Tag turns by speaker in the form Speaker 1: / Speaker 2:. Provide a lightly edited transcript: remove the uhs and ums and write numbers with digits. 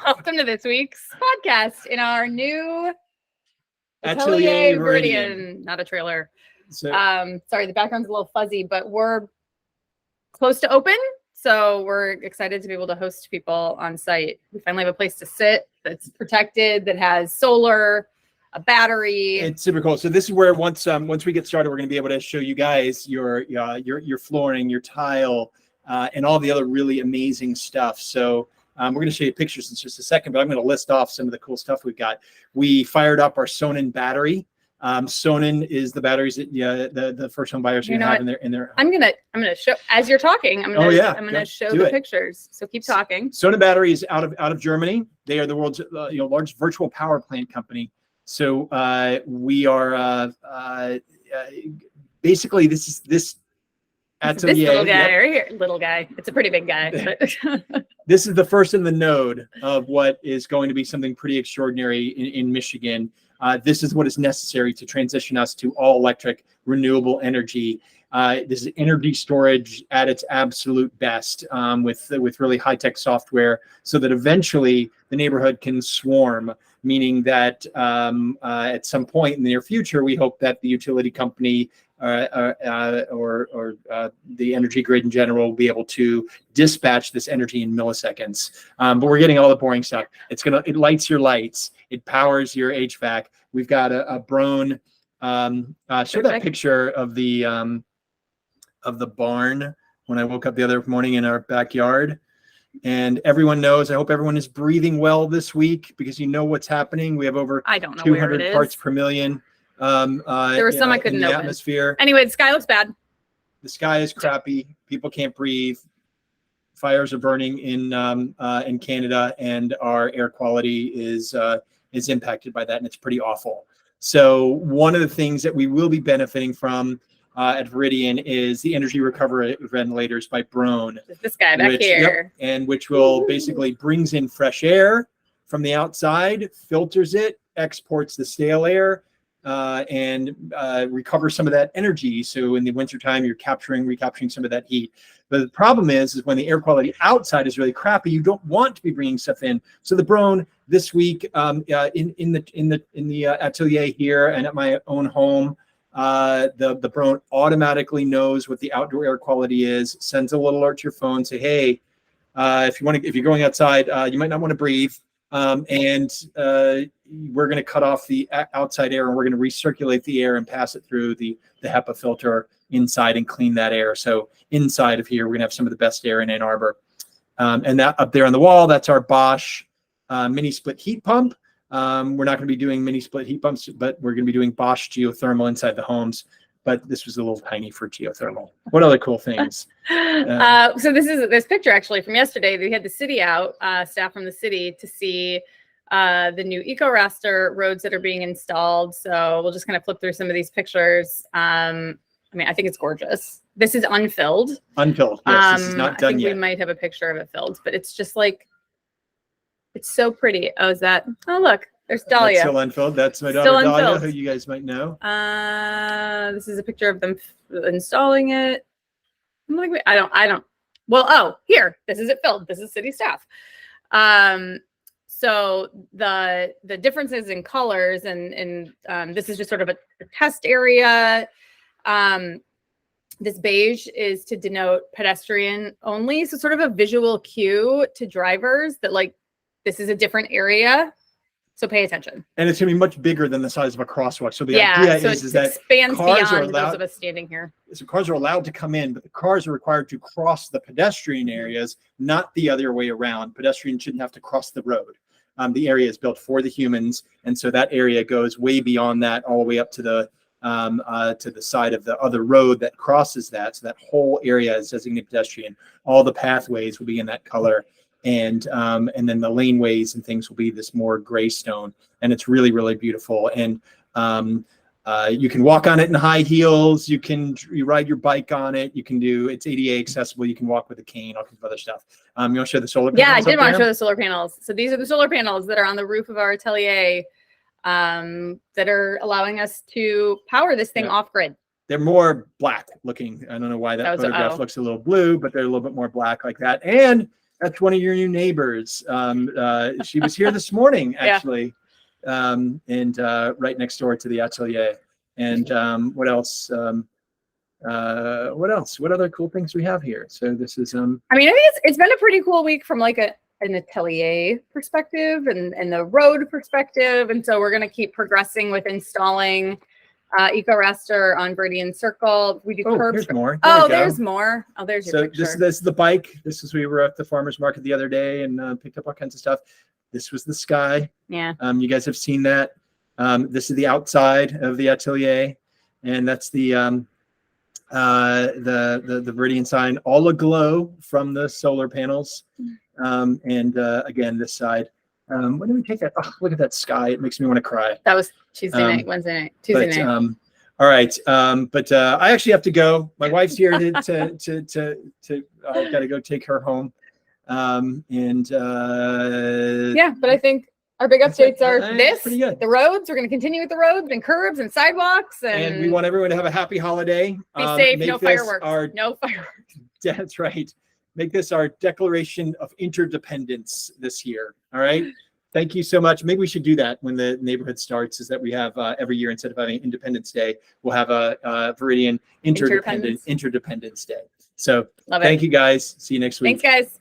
Speaker 1: Welcome to this week's podcast in our new
Speaker 2: Atelier
Speaker 1: Veridian, not a trailer.
Speaker 2: So,
Speaker 1: Sorry, the background's a little fuzzy, but we're close to open. So we're excited to be able to host people on site. We finally have a place to sit that's protected, that has solar, a battery.
Speaker 2: it's super cool. So this is where once we get started, we're going to be able to show you guys your flooring, your tile, and all the other really amazing stuff. So we're going to show you pictures in just a second, but I'm going to list off some of the cool stuff we've got. We fired up our Sonnen battery. Sonnen is the batteries that the first home buyers are going to have in their.
Speaker 1: I'm gonna show as you're talking. I'm gonna show the pictures. So keep talking.
Speaker 2: Sonnen battery is out of Germany. They are the world's largest virtual power plant company. So we are basically this atelier.
Speaker 1: This little guy right here, little guy. It's a pretty big guy. But
Speaker 2: this is the first in the node of what is going to be something pretty extraordinary in Michigan. This is what is necessary to transition us to all electric renewable energy. This is energy storage at its absolute best, with really high-tech software, so that eventually the neighborhood can swarm, meaning that at some point in the near future, we hope that the utility company or the energy grid in general will be able to dispatch this energy in milliseconds. But we're getting all the boring stuff. It lights your lights. It powers your HVAC. We've got a Broan. Show that picture of the barn when I woke up the other morning in our backyard. And everyone knows, I hope everyone is breathing well this week, because you know what's happening. We have over 200 parts per million.
Speaker 1: There were some I couldn't open.
Speaker 2: Atmosphere.
Speaker 1: Anyway, the sky looks bad.
Speaker 2: The sky is crappy. People can't breathe. Fires are burning in Canada, and our air quality is impacted by that, and it's pretty awful. So one of the things that we will be benefiting from at Veridian is the energy recovery ventilators by Broan.
Speaker 1: This guy back here.
Speaker 2: Yep, and which will basically brings in fresh air from the outside, filters it, exports the stale air, and recovers some of that energy. So in the wintertime, you're recapturing some of that heat. But the problem is when the air quality outside is really crappy, you don't want to be bringing stuff in. So the Broan this week in the atelier here and at my own home, the Broan automatically knows what the outdoor air quality is, sends a little alert to your phone, say, hey, if you're going outside, you might not want to breathe. And we're going to cut off the outside air, and we're going to recirculate the air and pass it through the HEPA filter inside and clean that air. So inside of here, we're going to have some of the best air in Ann Arbor. And that up there on the wall, that's our Bosch mini split heat pump. We're not going to be doing mini split heat pumps, but we're going to be doing Bosch geothermal inside the homes. But this was a little tiny for geothermal. What other cool things?
Speaker 1: So this picture actually from yesterday. We had the city out, staff from the city, to see the new Ecoraster roads that are being installed. So we'll just kind of flip through some of these pictures. I mean, I think it's gorgeous. This is unfilled.
Speaker 2: Unfilled. Yes, this is not done yet.
Speaker 1: We might have a picture of it filled, but it's just like, it's so pretty. Oh, is that? Oh, look. There's Dahlia.
Speaker 2: That's still unfilled. That's my daughter Dahlia, who you guys might know.
Speaker 1: This is a picture of them installing it. I don't. Well, oh, here. This is it filled. This is city staff. So the differences in colors and this is just sort of a test area. This beige is to denote pedestrian only. So sort of a visual cue to drivers that like this is a different area. So pay attention.
Speaker 2: And it's going to be much bigger than the size of a crosswalk. So the idea is that
Speaker 1: expands beyond those of us standing here.
Speaker 2: So cars are allowed to come in, but the cars are required to cross the pedestrian areas, not the other way around. Pedestrians shouldn't have to cross the road. The area is built for the humans, and so that area goes way beyond that, all the way up to the side of the other road that crosses that. So that whole area is designated pedestrian. All the pathways will be in that color. And then the laneways and things will be this more gray stone, and it's really, really beautiful. And you can walk on it in high heels. You ride your bike on it. It's ADA accessible. You can walk with a cane, all kinds of other stuff. You want to show the solar panels?
Speaker 1: Yeah, I did want to show the solar panels. So these are the solar panels that are on the roof of our atelier that are allowing us to power this thing off grid.
Speaker 2: They're more black looking. I don't know why that photograph looks a little blue, but they're a little bit more black like that. And That's one of your new neighbors. She was here this morning, actually, and right next door to the Atelier. And what else? What else? What other cool things we have here? So this is.
Speaker 1: I mean, I think it's been a pretty cool week from like an atelier perspective and the road perspective, and so we're going to keep progressing with installing Ecoraster on Veridian Circle. We do curbs.
Speaker 2: There's more.
Speaker 1: There's more. Oh, there's your picture.
Speaker 2: This is the bike. This is we were at the farmers market the other day and picked up all kinds of stuff. This was the sky.
Speaker 1: Yeah.
Speaker 2: You guys have seen that. This is the outside of the Atelier, and that's the Veridian sign, all aglow from the solar panels. And again, this side. When did we take that? Oh, look at that sky. It makes me want to cry.
Speaker 1: That was Tuesday night, Wednesday night, Tuesday night.
Speaker 2: All right. But I actually have to go. My wife's here to I've got to go take her home.
Speaker 1: Yeah, but I think our big updates are the roads. We're going to continue with the roads and curbs and sidewalks. And
Speaker 2: we want everyone to have a happy holiday.
Speaker 1: Be safe. No fireworks. No fireworks.
Speaker 2: That's right. Make this our declaration of interdependence this year. All right. Thank you so much. Maybe we should do that when the neighborhood starts, is that we have every year, instead of having Independence Day, we'll have a Veridian Interdependence Day. So thank you guys. See you next week.
Speaker 1: Thanks, guys.